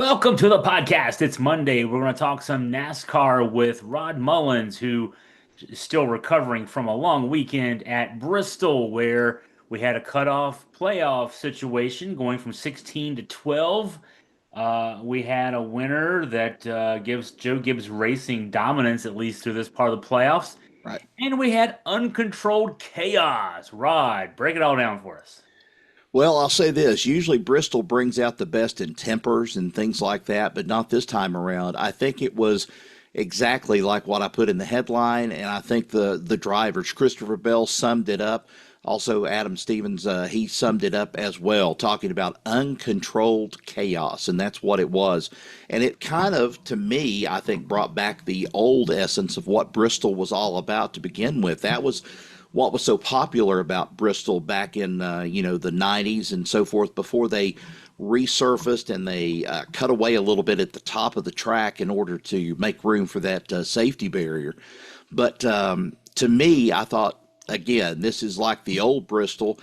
Welcome to the podcast. It's Monday. We're going to talk some NASCAR with Rod Mullins, who is still recovering from a long weekend at Bristol, where we had a cutoff playoff situation going from 16 to 12. We had a winner that gives Joe Gibbs Racing dominance, at least through this part of the playoffs. Right. And we had uncontrolled chaos. Rod, break it all down for us. Well, I'll say this. Usually Bristol brings out the best in tempers and things like that, but not this time around. I think it was exactly like what I put in the headline, and I think the drivers, Christopher Bell summed it up. Also, Adam Stevens, he summed it up as well, talking about uncontrolled chaos, and that's what it was. And it kind of, to me, I think brought back the old essence of what Bristol was all about to begin with. That was what was so popular about Bristol back in the 90s and so forth before they resurfaced and they cut away a little bit at the top of the track in order to make room for that safety barrier. But to me, I thought, again, this is like the old Bristol.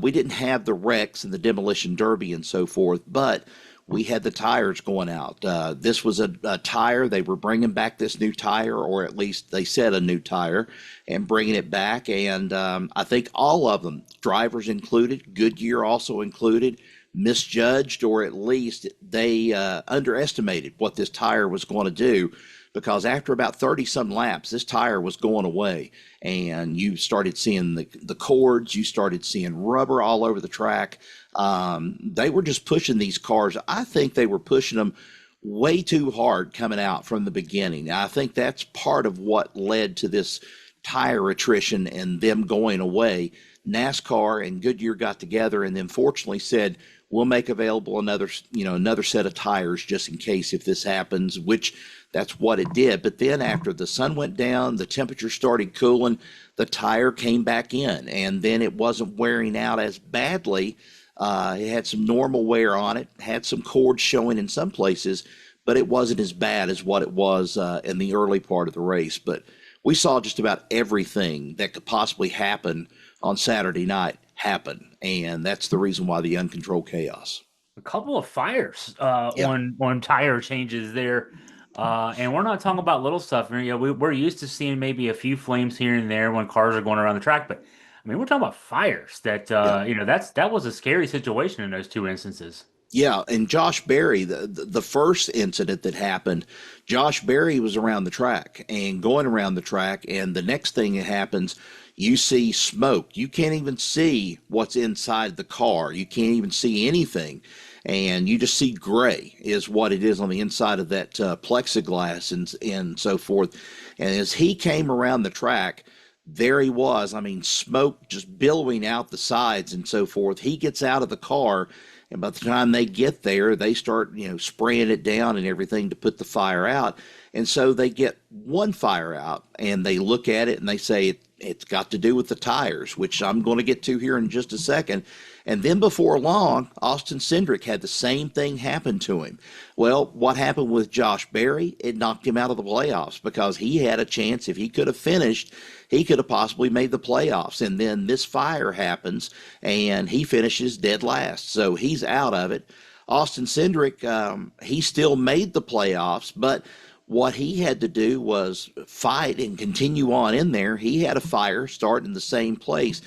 We didn't have the wrecks and the demolition derby and so forth, but we had the tires going out. This was a tire. They were bringing back this new tire, or at least they said a new tire, and bringing it back. And I think all of them, drivers included, Goodyear also included, misjudged, or at least they underestimated what this tire was going to do. Because after about 30 some laps, this tire was going away, and you started seeing the cords, you started seeing rubber all over the track. They were just pushing these cars. I think they were pushing them way too hard coming out from the beginning. I think that's part of what led to this tire attrition and them going away. NASCAR and Goodyear got together and then fortunately said, we'll make available another set of tires just in case if this happens, which that's what it did. But then after the sun went down, the temperature started cooling, the tire came back in, and then it wasn't wearing out as badly. It had some normal wear on it, had some cords showing in some places, but it wasn't as bad as what it was in the early part of the race. But we saw just about everything that could possibly happen on Saturday night happen, and that's the reason why the uncontrolled chaos. A couple of fires Yeah. on tire changes there. And we're not talking about little stuff. We're used to seeing maybe a few flames here and there when cars are going around the track, but I mean, we're talking about fires that Yeah. that was a scary situation in those two instances. Yeah, and Josh Berry, the first incident that happened, Josh Berry was around the track and going around the track, and the next thing that happens, you see smoke. You can't even see what's inside the car. You can't even see anything, and you just see gray is what it is on the inside of that plexiglass and so forth. And as he came around the track, there he was. I mean, smoke just billowing out the sides and so forth. He gets out of the car, and by the time they get there, they start, spraying it down and everything to put the fire out. And so they get one fire out, and they look at it and they say it's got to do with the tires, which I'm going to get to here in just a second. And then before long, Austin Cindric had the same thing happen to him. Well, what happened with Josh Berry? It knocked him out of the playoffs because he had a chance. If he could have finished, he could have possibly made the playoffs. And then this fire happens, and he finishes dead last. So he's out of it. Austin Cindric, he still made the playoffs, but what he had to do was fight and continue on in there. He had a fire start in the same place.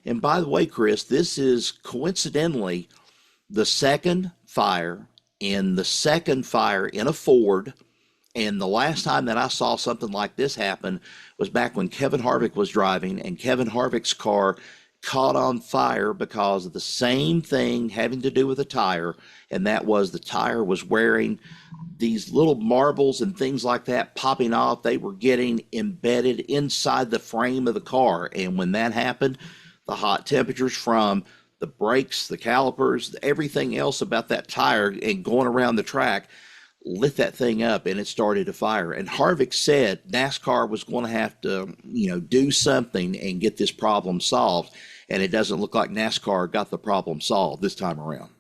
And by the way, Chris, this is coincidentally the second fire in a Ford. And the last time that I saw something like this happen was back when Kevin Harvick was driving, and Kevin Harvick's car caught on fire because of the same thing having to do with a tire, and that was the tire was wearing these little marbles and things like that popping off. They were getting embedded inside the frame of the car, and when that happened, the hot temperatures from the brakes, the calipers, everything else about that tire and going around the track lit that thing up, and it started a fire. And Harvick said NASCAR was going to have to, do something and get this problem solved. And it doesn't look like NASCAR got the problem solved this time around.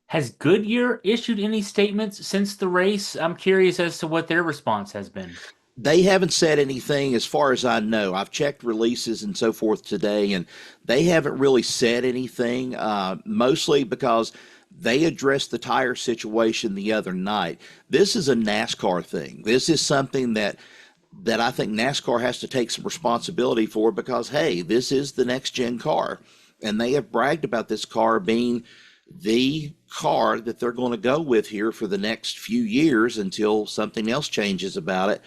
Has Goodyear issued any statements since the race? I'm curious as to what their response has been. They haven't said anything as far as I know. I've checked releases and so forth today, and they haven't really said anything, mostly because They addressed the tire situation the other night. This is a NASCAR thing. This is something that I think NASCAR has to take some responsibility for because, hey, this is the next gen car. And they have bragged about this car being the car that they're going to go with here for the next few years until something else changes about it.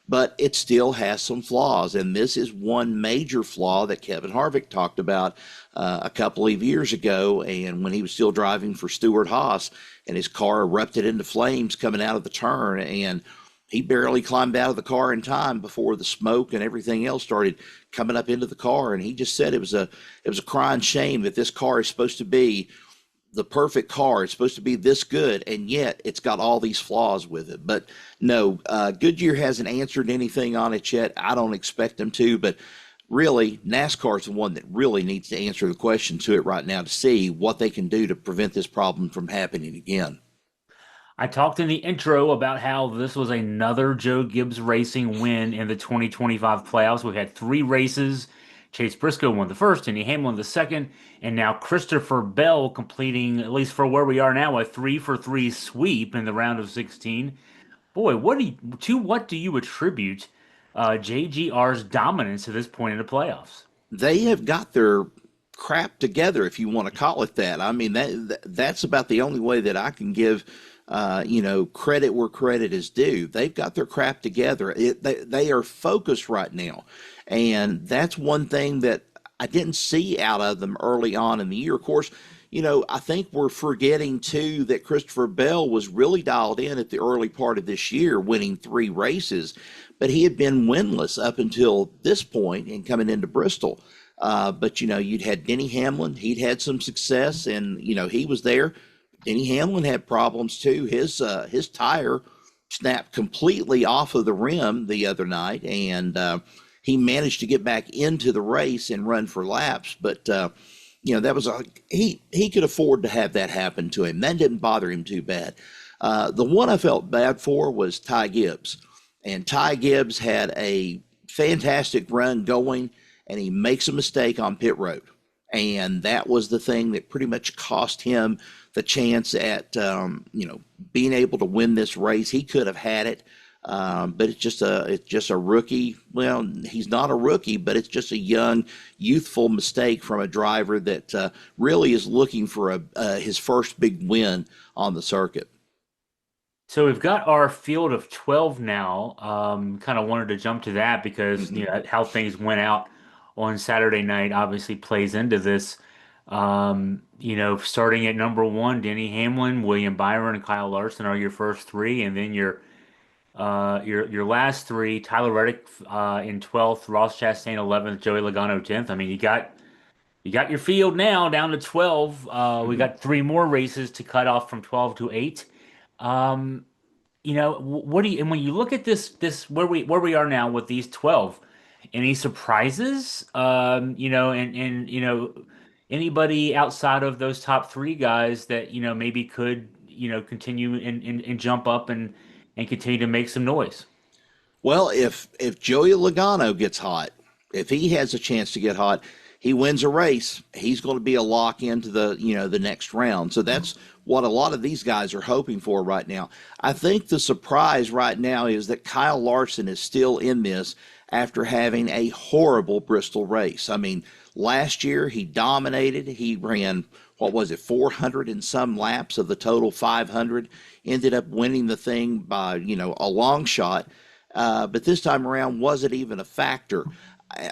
But it still has some flaws. And this is one major flaw that Kevin Harvick talked about a couple of years ago. And when he was still driving for Stewart Haas and his car erupted into flames coming out of the turn, and he barely climbed out of the car in time before the smoke and everything else started coming up into the car. And he just said it was a crying shame that this car is supposed to be the perfect car. It's supposed to be this good, and yet it's got all these flaws with it. But no, Goodyear hasn't answered anything on it yet. I don't expect them to, but really, NASCAR is the one that really needs to answer the question to it right now to see what they can do to prevent this problem from happening again. I talked in the intro about how this was another Joe Gibbs Racing win in the 2025 playoffs. We had three races. Chase Briscoe won the first, Denny Hamlin the second, and now Christopher Bell completing, at least for where we are now, a 3-for-3 sweep in the round of 16. Boy, what do you attribute JGR's dominance to this point in the playoffs? They have got their crap together, if you want to call it that. I mean, that's about the only way that I can give credit where credit is due. They've got their crap together. They are focused right now. And that's one thing that I didn't see out of them early on in the year. Of course, I think we're forgetting too that Christopher Bell was really dialed in at the early part of this year, winning 3 races, but he had been winless up until this point and coming into Bristol. But you'd had Denny Hamlin. He'd had some success, and he was there. Denny Hamlin had problems too. His tire snapped completely off of the rim the other night, and he managed to get back into the race and run for laps. But that was he could afford to have that happen to him. That didn't bother him too bad. The one I felt bad for was Ty Gibbs, and Ty Gibbs had a fantastic run going, and he makes a mistake on pit road, and that was the thing that pretty much cost him the chance at being able to win this race. He could have had it, but it's just a rookie. Well, he's not a rookie, but it's just a young, youthful mistake from a driver that really is looking for his first big win on the circuit. So we've got our field of 12 now. Kind of wanted to jump to that because how things went out on Saturday night obviously plays into this. Starting at number 1, Denny Hamlin, William Byron, and Kyle Larson are your first 3, and then your last 3, Tyler Reddick in 12th, Ross Chastain 11th, Joey Logano 10th. I mean, you got your field now down to 12. We got 3 more races to cut off from 12 to 8. What do you, and when you look at this where we are now with these 12, any surprises? Anybody outside of those top 3 guys that maybe could continue and jump up and continue to make some noise. Well, if Joey Logano gets hot, if he has a chance to get hot, he wins a race, he's going to be a lock into the next round. So that's what a lot of these guys are hoping for right now. I think the surprise right now is that Kyle Larson is still in this after having a horrible Bristol race. I mean, last year he dominated. He ran, 400 and some laps of the total 500, ended up winning the thing by, a long shot. But this time around wasn't even a factor.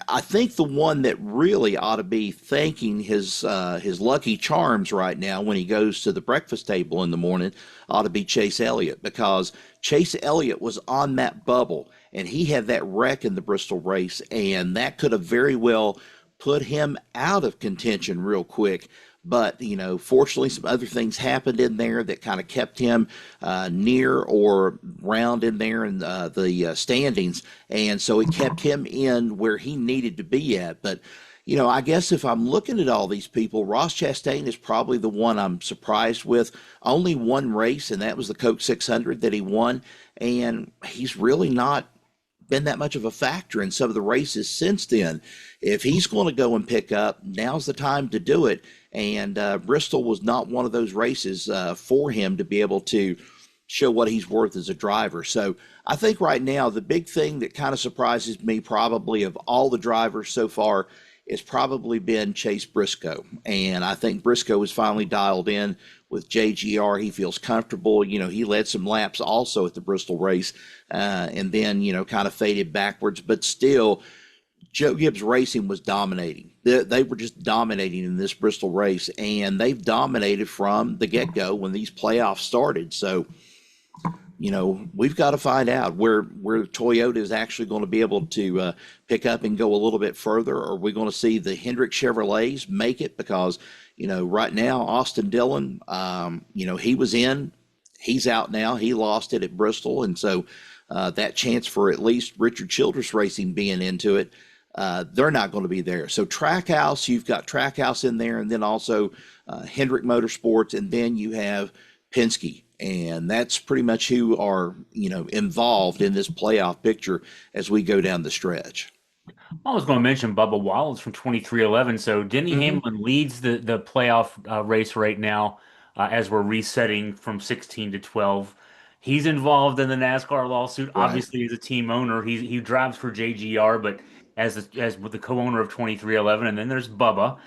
I think the one that really ought to be thanking his lucky charms right now when he goes to the breakfast table in the morning ought to be Chase Elliott, because Chase Elliott was on that bubble and he had that wreck in the Bristol race, and that could have very well put him out of contention real quick. But, fortunately, some other things happened in there that kind of kept him near or round in there in the standings. And so it kept him in where he needed to be at. But, I guess if I'm looking at all these people, Ross Chastain is probably the one I'm surprised with. Only one race, and that was the Coke 600 that he won. And he's really not been that much of a factor in some of the races since then. If he's going to go and pick up, now's the time to do it. And Bristol was not one of those races for him to be able to show what he's worth as a driver. So I think right now the big thing that kind of surprises me probably of all the drivers so far is probably been Chase Briscoe. And I think Briscoe is finally dialed in with JGR. He feels comfortable. He led some laps also at the Bristol race and then, kind of faded backwards. But still, Joe Gibbs Racing was dominating. They were just dominating in this Bristol race, and they've dominated from the get-go when these playoffs started. So, we've got to find out where Toyota is actually going to be able to pick up and go a little bit further. Are we going to see the Hendrick Chevrolets make it? Because, right now, Austin Dillon, he was in. He's out now. He lost it at Bristol. And so that chance for at least Richard Childress Racing being into it, they're not going to be there. So Trackhouse, you've got Trackhouse in there, and then also Hendrick Motorsports, and then you have Penske. And that's pretty much who are, involved in this playoff picture as we go down the stretch. I was going to mention Bubba Wallace from 2311. So Denny Hamlin leads the playoff race right now as we're resetting from 16 to 12. He's involved in the NASCAR lawsuit. Right. Obviously, as a team owner, he drives for JGR, but as with the co-owner of 2311. And then there's Bubba,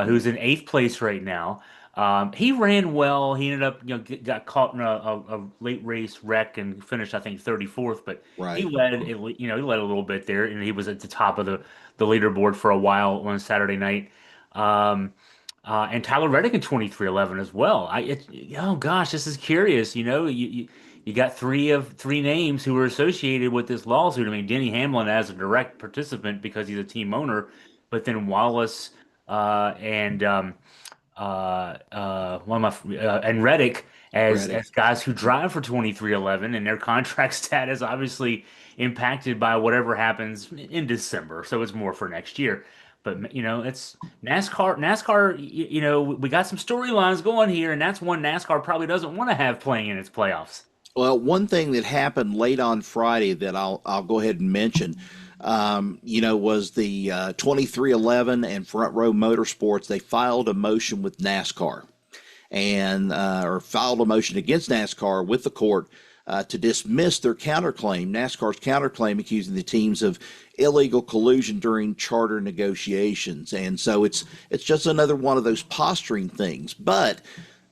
who's in 8th place right now. He ran well. He ended up, got caught in a late race wreck and finished, I think, 34th. But Right. he led a little bit there, and he was at the top of the leaderboard for a while on Saturday night. And Tyler Reddick in 2311 as well. Oh gosh, this is curious. You got three names who are associated with this lawsuit. I mean, Denny Hamlin as a direct participant because he's a team owner, but then Wallace and and Reddick as guys who drive for 2311, and their contract status obviously impacted by whatever happens in December. So it's more for next year. But it's NASCAR. NASCAR. We got some storylines going here, and that's one NASCAR probably doesn't want to have playing in its playoffs. Well, one thing that happened late on Friday that I'll go ahead and mention, was the 2311 and Front Row Motorsports. They filed a motion with NASCAR, or filed a motion against NASCAR with the court to dismiss their counterclaim, NASCAR's counterclaim, accusing the teams of illegal collusion during charter negotiations. And so it's just another one of those posturing things. But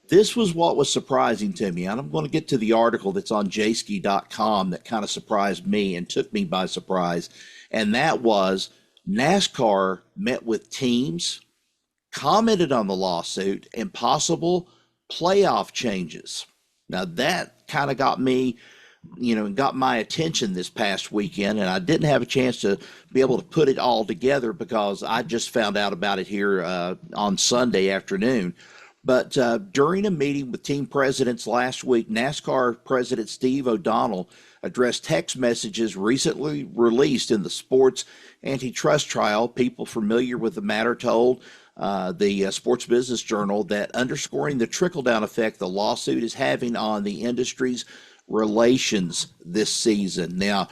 this was what was surprising to me, and I'm going to get to the article that's on jski.com that kind of surprised me and took me by surprise, and that was NASCAR met with teams, commented on the lawsuit, and possible playoff changes. Now, that kind of got me, got my attention this past weekend, and I didn't have a chance to be able to put it all together because I just found out about it here on Sunday afternoon. But during a meeting with team presidents last week, NASCAR President Steve O'Donnell addressed text messages recently released in the sports antitrust trial. People familiar with the matter told the Sports Business Journal that underscoring the trickle-down effect the lawsuit is having on the industry's relations this season. Now,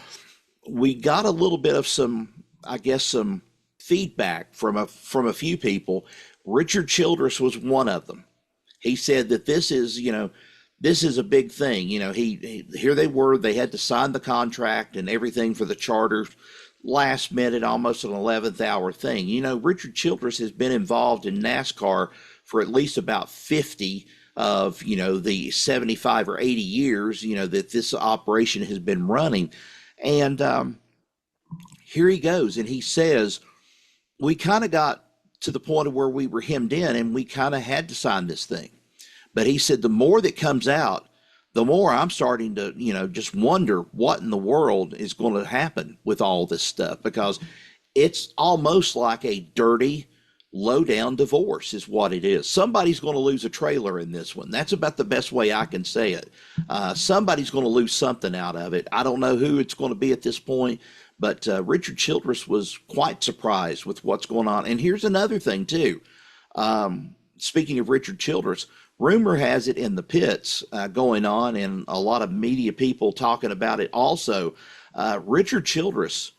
we got a little bit of some feedback from a few people. Richard Childress was one of them. He said that this is a big thing. Here they were, they had to sign the contract and everything for the charter last minute, almost an 11th hour thing. Richard Childress has been involved in NASCAR for at least about 50 of, the 75 or 80 years, that this operation has been running. And here he goes. And he says, we kind of got to the point of where we were hemmed in and we kind of had to sign this thing. But he said, the more that comes out, the more I'm starting to, just wonder what in the world is going to happen with all this stuff, because it's almost like a dirty, low-down divorce is what it is. Somebody's going to lose a trailer in this one. That's about the best way I can say it. Somebody's going to lose something out of it. I don't know who it's going to be at this point, but Richard Childress was quite surprised with what's going on. And here's another thing, too. Speaking of Richard Childress, rumor has it in the pits going on, and a lot of media people talking about it also. Richard Childress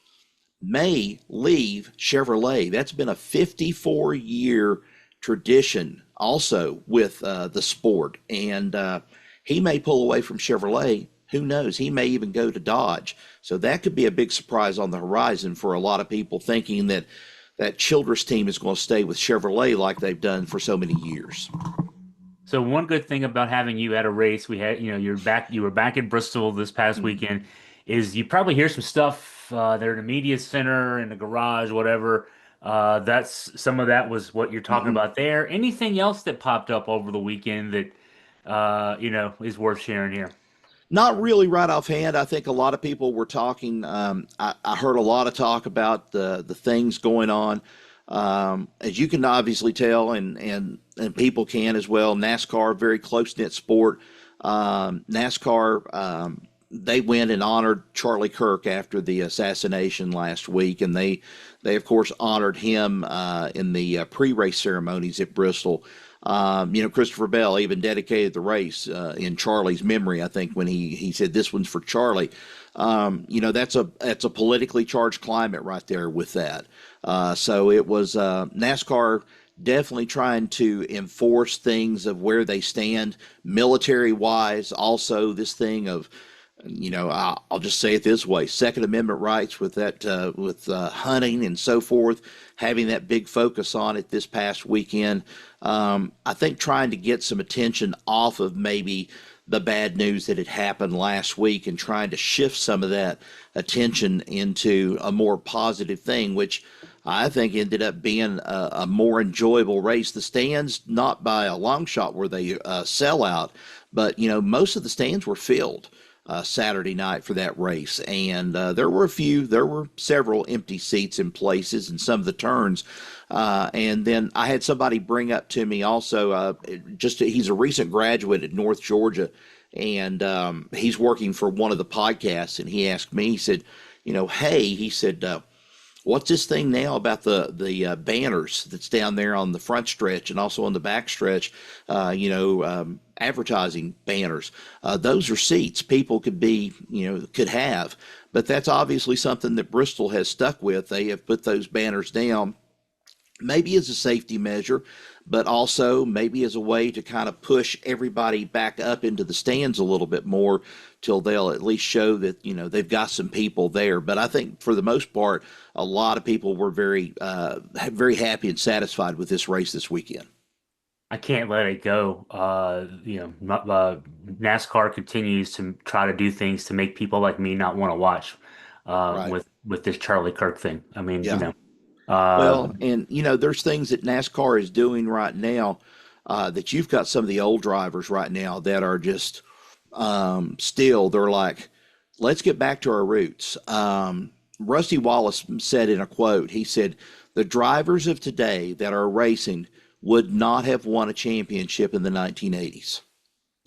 may leave Chevrolet. That's been a 54-year tradition also with the sport. And he may pull away from Chevrolet. Who knows? He may even go to Dodge. So that could be a big surprise on the horizon for a lot of people thinking that that Childress team is going to stay with Chevrolet like they've done for so many years. So one good thing about having you at a race, we had, you were back in Bristol this past weekend, is you probably hear some stuff there in the media center, in the garage, whatever. That's some of that was what you're talking Mm-hmm. about there. Anything else that popped up over the weekend that is worth sharing here? Not really right offhand. I think a lot of people were talking. I heard a lot of talk about the things going on. As you can obviously tell, and people can as well. NASCAR, very close knit sport. NASCAR, they went and honored Charlie Kirk after the assassination last week, and they of course honored him in the pre-race ceremonies at Bristol. Christopher Bell even dedicated the race in Charlie's memory. I think when he said this one's for Charlie. That's a politically charged climate right there with that. So it was NASCAR definitely trying to enforce things of where they stand military wise. Also, this thing of I'll just say it this way: Second Amendment rights with that, with hunting and so forth, having that big focus on it this past weekend. I think trying to get some attention off of maybe the bad news that had happened last week and trying to shift some of that attention into a more positive thing, which I think ended up being a more enjoyable race. The stands, not by a long shot, were they sell out, but most of the stands were filled Saturday night for that race, and there were several empty seats in places in some of the turns. And then I had somebody bring up to me also, he's a recent graduate at North Georgia, and he's working for one of the podcasts, and he asked me, he said, hey, he said, what's this thing now about the banners that's down there on the front stretch and also on the back stretch? Advertising banners. Those are seats people could have, but that's obviously something that Bristol has stuck with. They have put those banners down, maybe as a safety measure, but also maybe as a way to kind of push everybody back up into the stands a little bit more till they'll at least show that, they've got some people there. But I think for the most part, a lot of people were very, very happy and satisfied with this race this weekend. I can't let it go. NASCAR continues to try to do things to make people like me not want to watch Right. with this Charlie Kirk thing. I mean, Yeah. uh, Well, and there's things that NASCAR is doing right now that you've got some of the old drivers right now that are just still, they're like, let's get back to our roots. Rusty Wallace said in a quote, he said, the drivers of today that are racing would not have won a championship in the 1980s.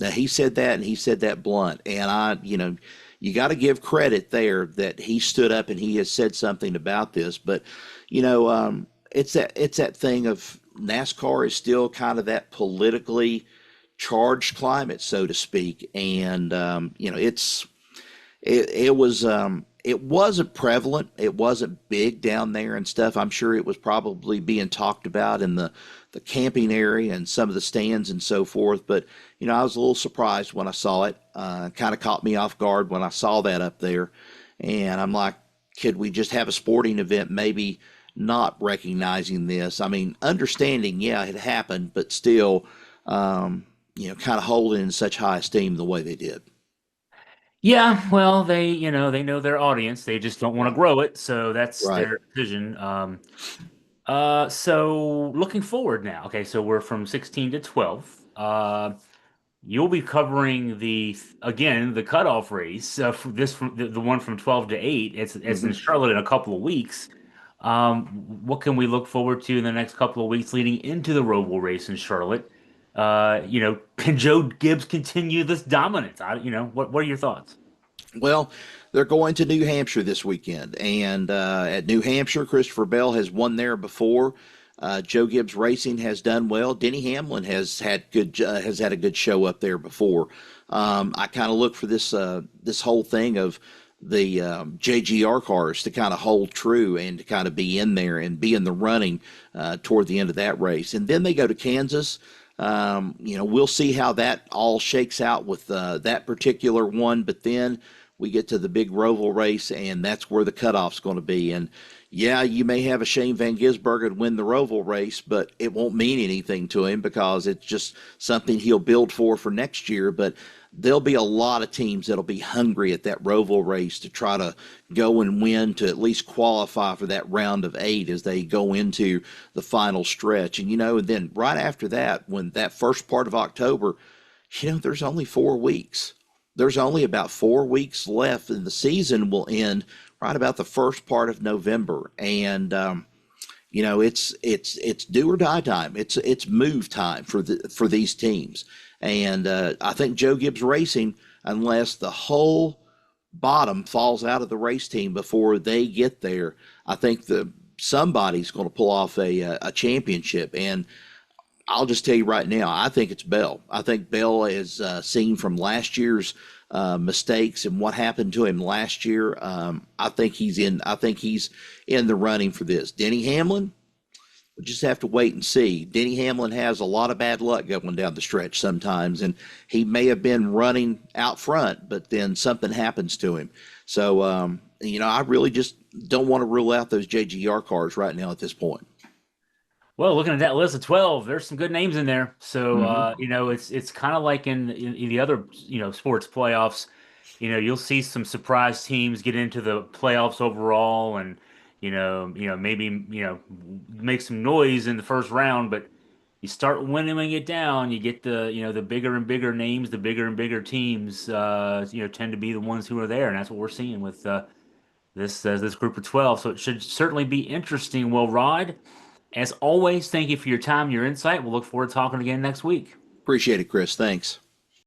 Now, he said that, and he said that blunt. And you got to give credit there that he stood up and he has said something about this. But, it's that thing of NASCAR is still kind of that politically charged climate, so to speak. And, it wasn't prevalent. It wasn't big down there and stuff. I'm sure it was probably being talked about in the camping area and some of the stands and so forth. But, I was a little surprised when I saw it. Kind of caught me off guard when I saw that up there. And I'm like, could we just have a sporting event maybe not recognizing this? I mean, understanding, yeah, it happened, but still, kind of holding in such high esteem the way they did. yeah, well, they know their audience. They just don't want to grow it, so that's Right. their decision. So looking forward now. Okay, so we're from 16 to 12. You'll be covering the cutoff race. From the one from 12 to 8. It's in Hmm. Charlotte in a couple of weeks. What can we look forward to in the next couple of weeks leading into the Roval race in Charlotte? Can Joe Gibbs continue this dominance? What are your thoughts? Well, they're going to New Hampshire this weekend, and at New Hampshire, Christopher Bell has won there before. Joe Gibbs Racing has done well. Denny Hamlin has had a good show up there before. I kind of look for this whole thing of the JGR cars to kind of hold true and to kind of be in there and be in the running toward the end of that race. And then they go to Kansas. We'll see how that all shakes out with that particular one. But then we get to the big Roval race, and that's where the cutoff's going to be. And yeah, you may have a Shane Van Gisbergen win the Roval race, but it won't mean anything to him because it's just something he'll build for next year. But there'll be a lot of teams that'll be hungry at that Roval race to try to go and win, to at least qualify for that round of 8 as they go into the final stretch. And and then right after that, when that first part of October, there's only 4 weeks. There's only about 4 weeks left, and the season will end right about the first part of November. And it's do or die time. It's move time for these teams. And I think Joe Gibbs Racing, unless the whole bottom falls out of the race team before they get there, I think somebody's going to pull off a championship. And I'll just tell you right now, I think it's Bell. I think Bell is seen from last year's mistakes and what happened to him last year. I think he's in the running for this. Denny Hamlin, we just have to wait and see. Denny Hamlin has a lot of bad luck going down the stretch sometimes, and he may have been running out front, but then something happens to him. So, I really just don't want to rule out those JGR cars right now at this point. Well, looking at that list of 12, there's some good names in there. So, Mm-hmm. it's kind of like in the other, sports playoffs, you'll see some surprise teams get into the playoffs overall and, maybe, make some noise in the first round, but you start winnowing it down, you get the bigger and bigger names, the bigger and bigger teams, tend to be the ones who are there. And that's what we're seeing with, this group of 12. So it should certainly be interesting. Well, Rod, as always, thank you for your time, your insight. We'll look forward to talking again next week. Appreciate it, Chris. Thanks.